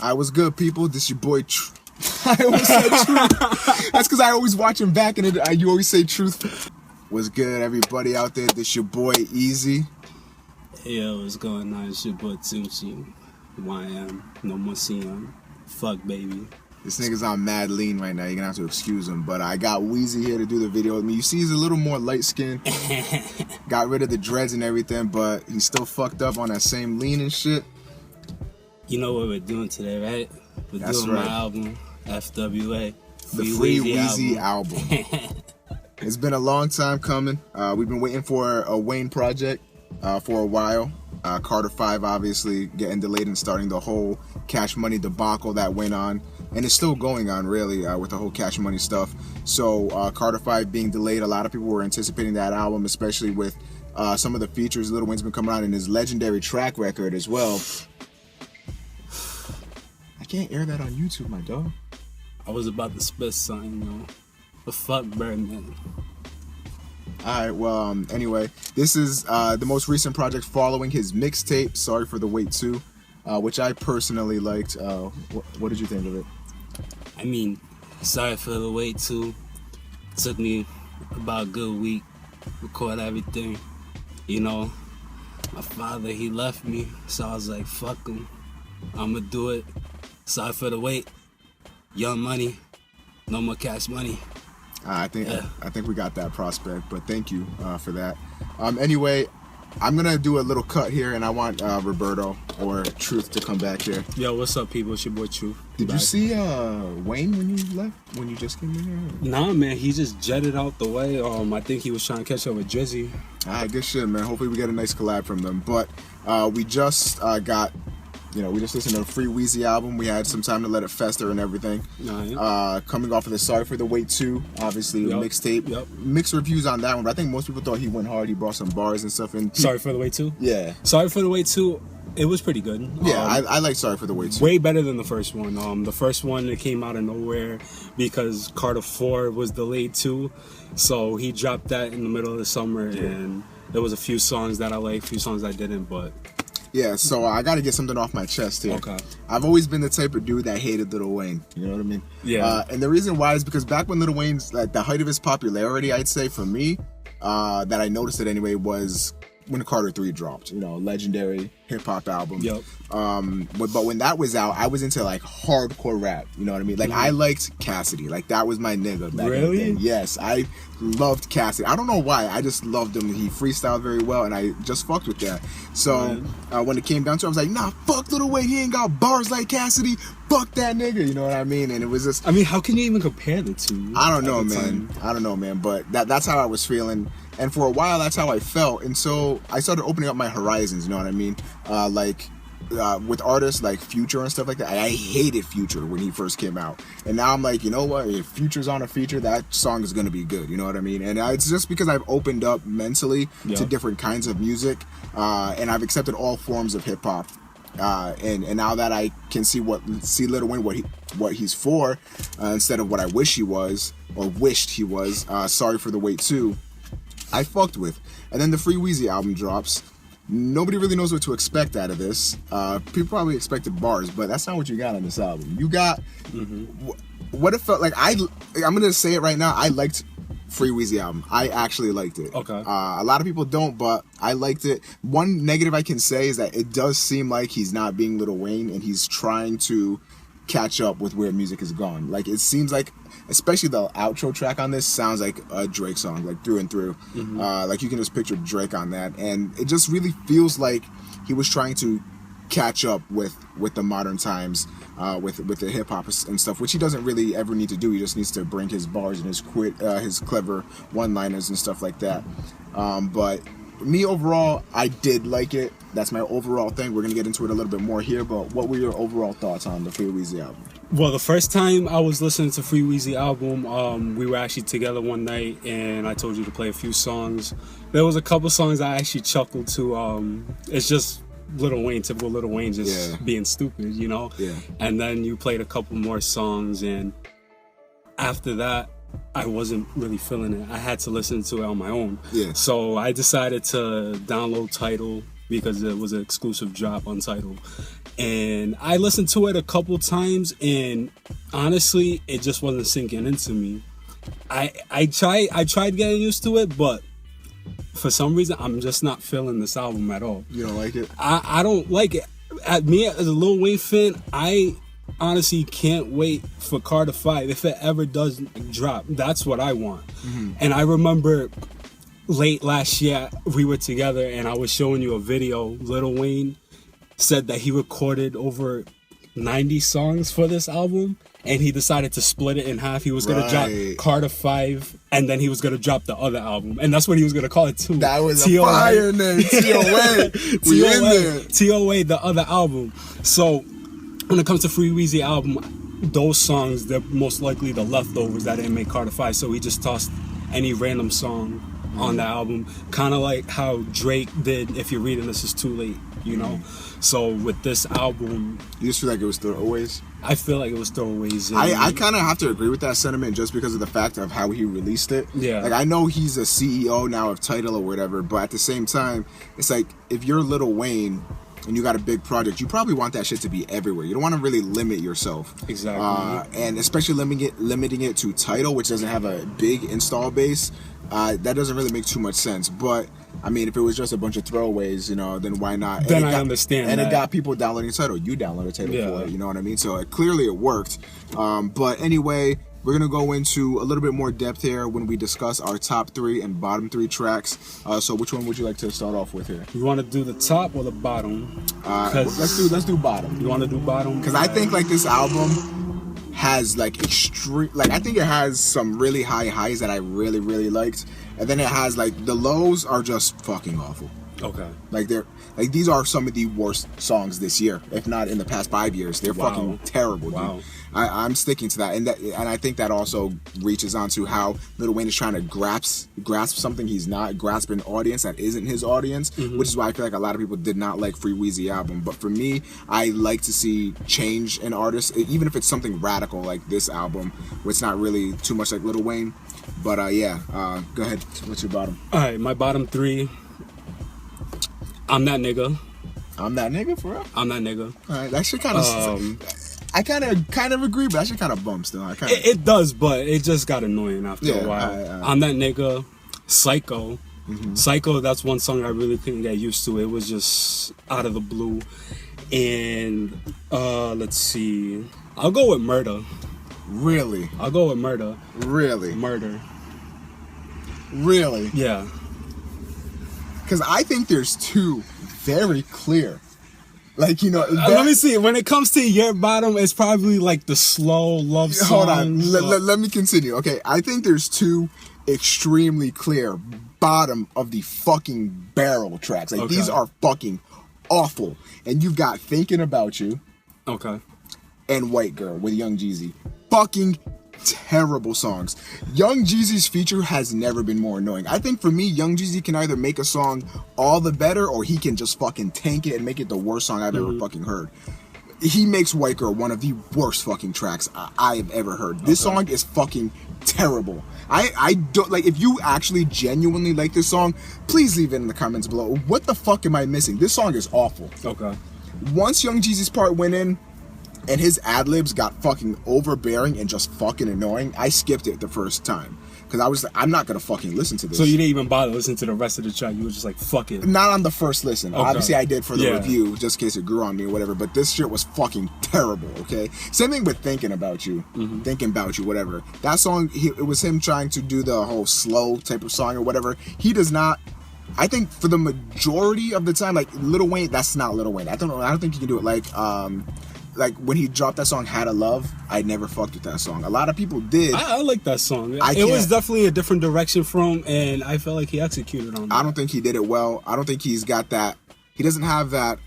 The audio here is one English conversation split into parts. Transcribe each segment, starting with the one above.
I was good, people. This your boy. I always say truth. That's because I always watch him back, and you always say truth. What's good, everybody out there? This your boy Eazy. Yo, what's going on? It's your boy Tunechi. YM. No more CM. Fuck, baby. This nigga's on mad lean right now. You're gonna have to excuse him. But I got Weezy here to do the video with me. You see he's a little more light-skinned. Got rid of the dreads and everything, but he's still fucked up on that same lean and shit. You know what we're doing today, right? We're That's doing right. my album, FWA. The free Weezy album. It's been a long time coming. We've been waiting for a Wayne project for a while. Carter 5 obviously getting delayed and starting the whole Cash Money debacle that went on. And it's still going on, really, with the whole Cash Money stuff. So Carter 5 being delayed, a lot of people were anticipating that album, especially with some of the features Lil Wayne's been coming out in his legendary track record as well. I can't air that on YouTube, my dog. I was about to spit something, you know. But fuck Birdman. Alright, well, anyway, this is the most recent project following his mixtape, Sorry for the Wait 2, which I personally liked. What did you think of it? I mean, Sorry for the Wait 2. Took me about a good week. Record everything. You know, my father, he left me, so I was like, fuck him. I'ma do it. Sorry for the wait. Young Money. No more Cash Money. I think we got that prospect, but thank you for that. Anyway, I'm gonna do a little cut here, and I want Roberto or Truth to come back here. Yo, what's up, people? It's your boy Truth. Did you see Wayne when you left? When you just came in here? Nah, man, he just jetted out the way. I think he was trying to catch up with Jeezy. Alright, good shit, man. Hopefully we get a nice collab from them. But we just got. We just listened to the free Weezy album. We had some time to let it fester and everything. Coming off of the Sorry for the Wait 2, obviously, mixtape. Yep. Mixed reviews on that one, but I think most people thought he went hard. He brought some bars and stuff in. Sorry for the Wait 2? Yeah. Sorry for the Wait 2, it was pretty good. Yeah, I like Sorry for the Wait 2. Way better than the first one. The first one, it came out of nowhere because Carter 4 was delayed too. So he dropped that in the middle of the summer, and there was a few songs that I liked, a few songs I didn't, but... Yeah, so I got to get something off my chest here. Okay. I've always been the type of dude that hated Lil Wayne. You know what I mean? Yeah. And the reason why is because back when Lil Wayne's, like, the height of his popularity, I'd say, for me, that I noticed it anyway, was when Carter 3 dropped. You know, legendary hip-hop album. Yep. But when that was out, I was into, like, hardcore rap. You know what I mean? Like, I liked Cassidy. Like, that was my nigga back Really? then. Yes, I loved Cassidy. I don't know why. I just loved him. He freestyled very well, and I just fucked with that. So, when it came down to it, I was like, nah, fuck Lil Wayne. He ain't got bars like Cassidy. Fuck that nigga. You know what I mean? And it was just... I mean, how can you even compare the two? I don't know, man. I don't know, man. But that's how I was feeling. And for a while, that's how I felt. And so I started opening up my horizons, you know what I mean? With artists like Future and stuff like that. I hated Future when he first came out. And now I'm like, you know what? If Future's on a feature, that song is going to be good. You know what I mean? And it's just because I've opened up mentally to different kinds of music. And I've accepted all forms of hip-hop. And now that I can see Lil Wayne what he's for, instead of what I wish he was or wished he was, Sorry for the Wait 2, I fucked with. And then the free Weezy album drops. Nobody really knows what to expect out of this. People probably expected bars, but that's not what you got on this album. You got what it felt like. I'm gonna say it right now. I liked free Weezy album. I actually liked it. Okay. A lot of people don't, but I liked it. One negative I can say is that it does seem like he's not being Lil Wayne, and he's trying to catch up with where music has gone. Like, it seems like, especially the outro track on this, sounds like a Drake song, like through and through. Like, you can just picture Drake on that, and it just really feels like he was trying to catch up with the modern times, with the hip hop and stuff, which he doesn't really ever need to do. He just needs to bring his bars and his clever one-liners and stuff like that. But me overall, I did like it. That's my overall thing. We're gonna get into it a little bit more here, but what were your overall thoughts on the free Weezy album? Well, the first time I was listening to free Weezy album, we were actually together one night, and I told you to play a few songs. There was a couple songs I actually chuckled to. It's just Lil Wayne, typical Lil Wayne, just being stupid, you know? Yeah. And then you played a couple more songs, and after that, I wasn't really feeling it. I had to listen to it on my own. Yeah. So I decided to download Tidal because it was an exclusive drop on Tidal. And I listened to it a couple times, and honestly, it just wasn't sinking into me. I tried getting used to it, but for some reason, I'm just not feeling this album at all. You don't like it? I don't like it. Me as a Lil Wayne fan, I honestly can't wait for Carter 5 if it ever does drop. That's what I want. And I remember late last year we were together and I was showing you a video. Lil Wayne said that he recorded over 90 songs for this album, and he decided to split it in half. He was gonna drop Carter 5, and then he was gonna drop the other album, and that's what he was gonna call it too. That was a fire name, TOA. We in there. TOA, the other album. So when it comes to Free Weezy album, those songs, they're most likely the leftovers that didn't make Carter 5, so he just tossed any random song on the album, kind of like how Drake did If You're Reading This Is Too Late, you know. So with this album, you just feel like it was throwaways? I feel like it was throwaways. I kind of have to agree with that sentiment just because of the fact of how he released it. Yeah. Like, I know he's a CEO now of Tidal or whatever, but at the same time, it's like, if you're Lil Wayne and you got a big project, you probably want that shit to be everywhere. You don't want to really limit yourself. Exactly. And especially limiting it to Tidal, which doesn't have a big install base. That doesn't really make too much sense. But I mean, if it was just a bunch of throwaways, you know, then why not? Then I understand. And it got people downloading Tidal. You downloaded Tidal for it, you know what I mean? So clearly it worked. But anyway, we're gonna go into a little bit more depth here when we discuss our top 3 and bottom 3 tracks. So which one would you like to start off with here? You want to do the top or the bottom? Let's do bottom. You want to do bottom? Because I think like this album has like extreme, like I think it has some really high highs that I really liked, and then it has like the lows are just fucking awful. Okay. Like these are some of the worst songs this year, if not in the past 5 years. They're fucking terrible, dude. I'm sticking to that, and I think that also reaches onto how Lil Wayne is trying to grasp something he's not grasping, audience that isn't his audience, which is why I feel like a lot of people did not like Free Weezy album. But for me, I like to see change in artists, even if it's something radical like this album, where it's not really too much like Lil Wayne. But go ahead. What's your bottom? All right, my bottom 3. I'm That Nigga. I'm That Nigga, for real? I'm That Nigga. All right, that shit kind of... I kind of agree, but that shit kind of bumps still. It does, but it just got annoying after a while. I'm That Nigga. Psycho. Psycho, that's one song I really couldn't get used to. It was just out of the blue. And let's see. I'll go with Murda. Really? I'll go with Murda. Really? Murder. Really? Yeah. Because I think there's two very clear. Like, you know... let me see. When it comes to your bottom, it's probably like the slow love song. Hold on. Let me continue. Okay, I think there's two extremely clear bottom of the fucking barrel tracks. Like, these are fucking awful. And you've got Thinking About You. Okay. And White Girl with Young Jeezy. Fucking terrible songs. Young Jeezy's feature has never been more annoying. I think for me, Young Jeezy can either make a song all the better, or he can just fucking tank it and make it the worst song I've ever fucking heard. He makes White Girl one of the worst fucking tracks I have ever heard. This song is fucking terrible. I don't like. If you actually genuinely like this song, please leave it in the comments below. What the fuck am I missing? This song is awful. Okay. Once Young Jeezy's part went in, and his ad-libs got fucking overbearing and just fucking annoying, I skipped it the first time. Because I was like, I'm not going to fucking listen to this. So you didn't even bother listening to the rest of the track? You were just like, fuck it. Not on the first listen. Okay. Obviously, I did for the review, just in case it grew on me or whatever. But this shit was fucking terrible, okay? Same thing with Thinking About You. Thinking About You, whatever. That song, it was him trying to do the whole slow type of song or whatever. He does not... I think for the majority of the time, like, Lil Wayne, that's not Lil Wayne. I don't think you can do it like when he dropped that song Had a Love, I never fucked with that song. A lot of people did. I like that song. It was definitely a different direction from, and I felt like he executed on that. I don't think he did it well. I don't think he's got that. He doesn't have that.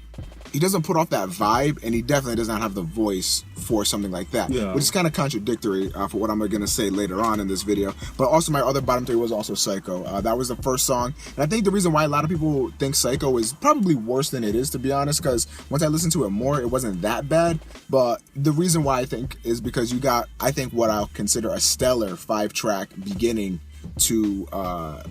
He doesn't put off that vibe, and he definitely does not have the voice for something like that. Yeah. Which is kind of contradictory for what I'm going to say later on in this video. But also my other bottom 3 was also Psycho. That was the first song. And I think the reason why a lot of people think Psycho is probably worse than it is, to be honest, because once I listened to it more, it wasn't that bad. But the reason why I think is because you got, I think, what I'll consider a stellar 5-track beginning to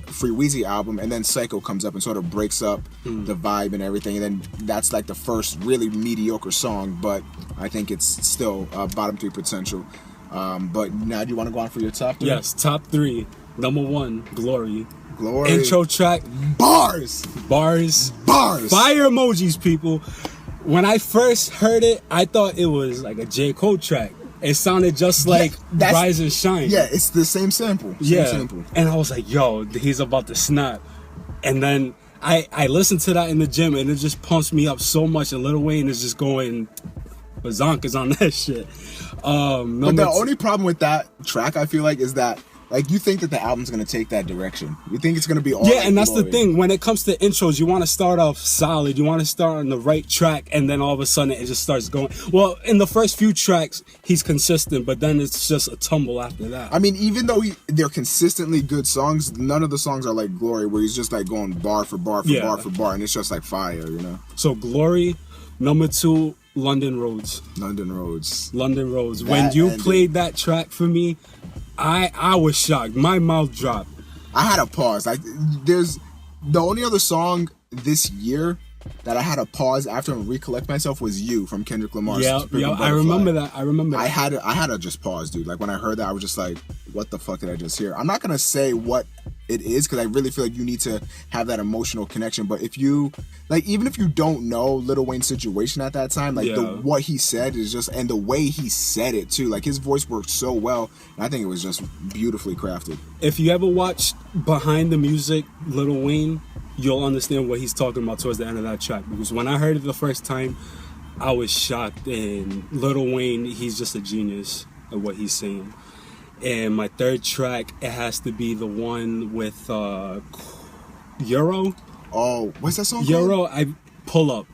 Free Weezy album, and then Psycho comes up and sort of breaks up the vibe and everything, and then that's like the first really mediocre song, but I think it's still bottom 3 potential. But now, do you want to go on for your top 3? Yes, top 3. Number 1, Glory. Glory. Intro track. Bars. Fire emojis, people. When I first heard it, I thought it was like a J. Cole track. It sounded just like Rise and Shine. Yeah, it's the same sample. Sample. And I was like, yo, he's about to snap. And then I listened to that in the gym, and it just pumps me up so much. And Lil Wayne is just going bazonkas on that shit. But the only problem with that track, I feel like, is that like you think that the album's gonna take that direction. You think it's gonna be all and that's the thing. When it comes to intros, you want to start off solid. You want to start on the right track, and then all of a sudden it just starts going. Well, in the first few tracks, he's consistent, but then it's just a tumble after that. I mean, even though they're consistently good songs, none of the songs are like Glory, where he's just like going bar for bar for bar for bar, and it's just like fire, you know. So Glory, number 2, London Roads. When you played that track for me, I was shocked. My mouth dropped. I had a pause. Like, there's the only other song this year that I had a pause after and recollect myself was You from Kendrick Lamar. Yeah, I remember that. I had to just pause, dude. Like, when I heard that, I was just like, what the fuck did I just hear? I'm not gonna say what it is, because I really feel like you need to have that emotional connection. But if you, like, even if you don't know Lil Wayne's situation at that time, like, what he said is just, and the way he said it too, like, his voice worked so well, and I think it was just beautifully crafted. If you ever watch Behind the Music, Lil Wayne, you'll understand what he's talking about towards the end of that track. Because when I heard it the first time, I was shocked. And Lil Wayne, he's just a genius at what he's saying. And my third track, it has to be the one with Euro. Oh, what's that song Euro, called? Pull Up.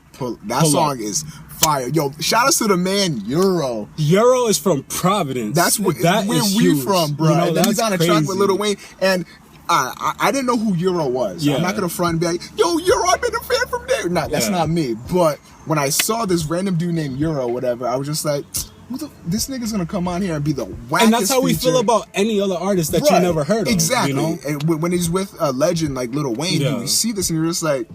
That song is fire. Yo, shout out to the man Euro. Euro is from Providence. That's where we from, bro. You know, and then he's on a track with Lil Wayne, and I didn't know who Euro was. I'm not gonna front and be like, yo, Euro, I've been a fan from there. Nah, that's not me. But when I saw this random dude named Euro, whatever, I was just like, this nigga's gonna come on here and be the wackest. And that's how we feel about any other artist that you never heard of. Exactly. You know? And when he's with a legend like Lil Wayne, you see this and you're just like,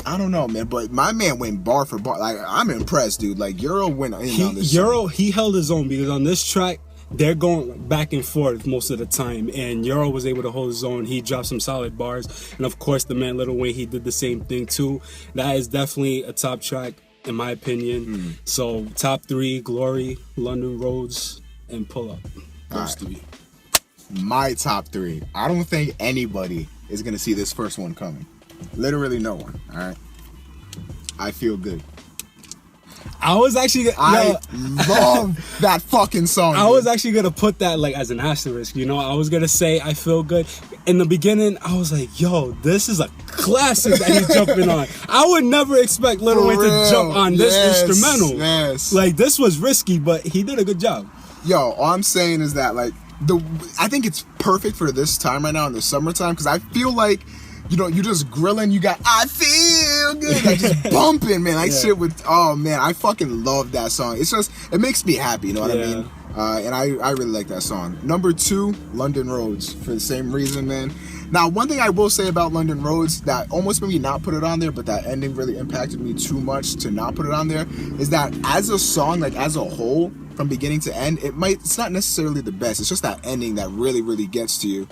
I don't know, man. But my man went bar for bar. Like, I'm impressed, dude. Like, Euro went in on this. Euro, he held his own, because on this track, they're going back and forth most of the time, and Euro was able to hold his own. He dropped some solid bars, and of course the man Lil Wayne, he did the same thing too. That is definitely a top track in my opinion. So top 3, Glory, London Roads, and Pull Up. Those 3. My top 3. I don't think anybody is gonna see this first one coming. Literally no one. All right. I Feel Good. I was actually, I love that fucking song. I was actually gonna put that like as an asterisk, you know. I was gonna say I Feel Good. In the beginning, I was like, yo, this is a classic that he's jumping on. I would never expect Lil Wayne to jump on this instrumental. Yes. Like, this was risky, but he did a good job. Yo, all I'm saying is that, like, I think it's perfect for this time right now in the summertime, because I feel like, you know, you just grilling, you got I Feel Good, like, just bumping, man. Like, shit with, oh man, I fucking love that song. It's just, it makes me happy, you know what I mean? And I really like that song. Number 2, London Roads, for the same reason, man. Now, one thing I will say about London Roads that almost made me not put it on there, but that ending really impacted me too much to not put it on there, is that as a song, like, as a whole, from beginning to end, it's not necessarily the best. It's just that ending that really, really gets to you.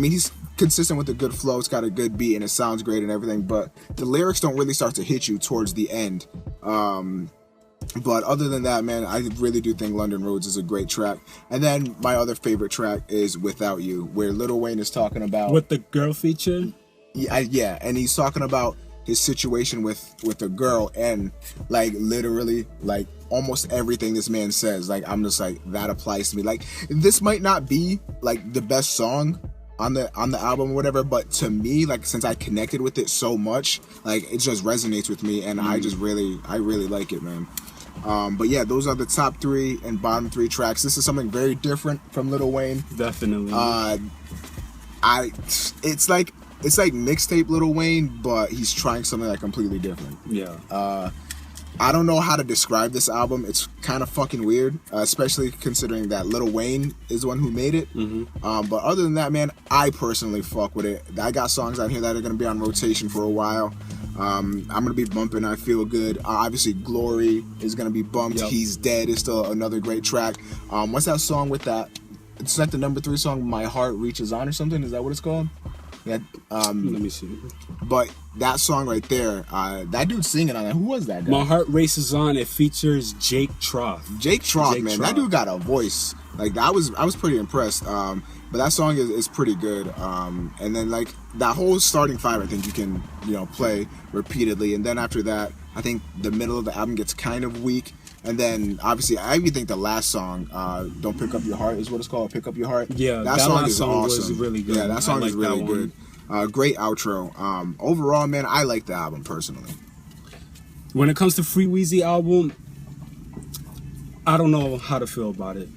He's consistent with a good flow. It's got a good beat and it sounds great and everything, but the lyrics don't really start to hit you towards the end. But other than that, man, I really do think London Roads is a great track. And then my other favorite track is Without You, where Lil Wayne is talking about, with the girl feature. Yeah, and he's talking about his situation with a girl, and like literally, like, almost everything this man says, like, I'm just like, that applies to me. Like, this might not be like the best song on the album or whatever, but to me, like, since I connected with it so much, like, it just resonates with me, and I really like it, man. But yeah, those are the top 3 and bottom 3 tracks. This is something very different from Lil Wayne. Definitely. It's like mixtape Lil Wayne, but he's trying something like completely different. Yeah. I don't know how to describe this album. It's kind of fucking weird, especially considering that Lil Wayne is the one who made it. But other than that, man, I personally fuck with it. I got songs out here that are going to be on rotation for a while. I'm going to be bumping I Feel Good. Obviously, Glory is going to be bumped. Yep. He's Dead is still another great track. What's that song with that? It's like the number 3 song, My Heart Reaches On or something? Is that what it's called? Yeah. Let me see. But that song right there, that dude singing on that. Who was that guy? My Heart Races On. It features Jake Troth. Jake Troth, man. That dude got a voice. Like, I was pretty impressed. But that song is pretty good. And then, like, that whole starting 5, I think you can, play repeatedly. And then after that, I think the middle of the album gets kind of weak. And then, obviously, I even think the last song, Don't Pick Up Your Heart, is what it's called, Pick Up Your Heart. Yeah, that song is awesome. Was really good. Yeah, that song is really good. Great outro. Overall, man, I like the album, personally. When it comes to Free Weezy album, I don't know how to feel about it.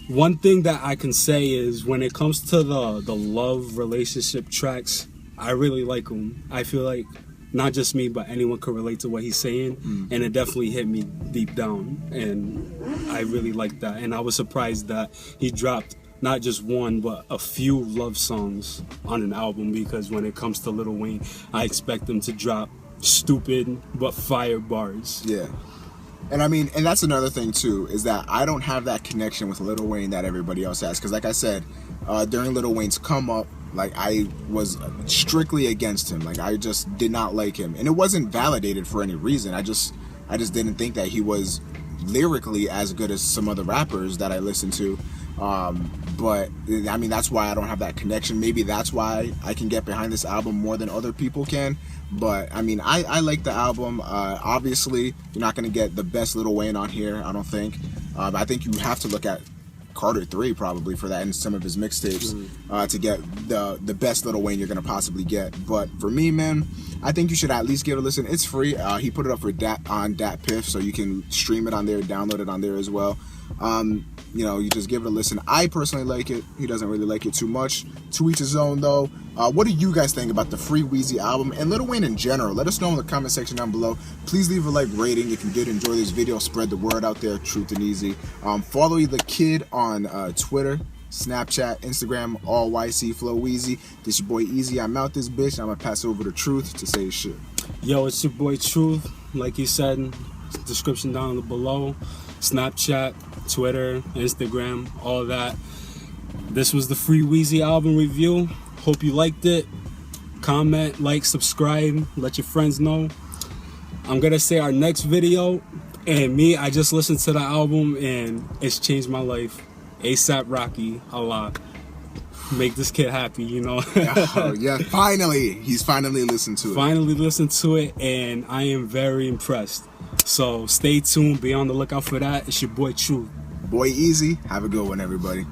One thing that I can say is when it comes to the love relationship tracks, I really like them. I feel like not just me, but anyone could relate to what he's saying. And it definitely hit me deep down. And I really like that. And I was surprised that he dropped not just one, but a few love songs on an album, because when it comes to Lil Wayne, I expect him to drop stupid but fire bars. Yeah. And I mean, and that's another thing too, is that I don't have that connection with Lil Wayne that everybody else has. Because like I said, during Lil Wayne's come up, like, I was strictly against him. Like, I just did not like him. And it wasn't validated for any reason. I just didn't think that he was lyrically as good as some other rappers that I listened to. But I mean, that's why I don't have that connection. Maybe that's why I can get behind this album more than other people can. But I mean, I like the album. Obviously, you're not going to get the best Lil Wayne on here, I don't think. I think you have to look at Carter 3 probably for that, and some of his mixtapes to get the best Lil Wayne you're going to possibly get. But for me, man, I think you should at least give it a listen. It's free. He put it up for on Dat Piff, so you can stream it on there, download it on there as well. You just give it a listen. I personally like it. He doesn't really like it too much. To each his own, though. What do you guys think about the Free Weezy album and Lil Wayne in general? Let us know in the comment section down below. Please leave a like rating if you did enjoy this video. Spread the word out there. Truth and Easy. Follow the kid on Twitter, Snapchat, Instagram, all YC Flow Weezy. This your boy Eazy. I'm out this bitch. I'm gonna pass over to Truth to say his shit. Yo, it's your boy Truth. Like you said, description down below. Snapchat, Twitter, Instagram, all that. This was the Free Weezy album review. Hope you liked it. Comment, like, subscribe, let your friends know. I'm gonna say our next video, and I just listened to the album and it's changed my life. ASAP Rocky, Allah. Make this kid happy, Yeah, finally. He's finally listened to it. Finally listened to it, and I am very impressed. So stay tuned, be on the lookout for that. It's your boy Truth. Boy Eazy. Have a good one, everybody.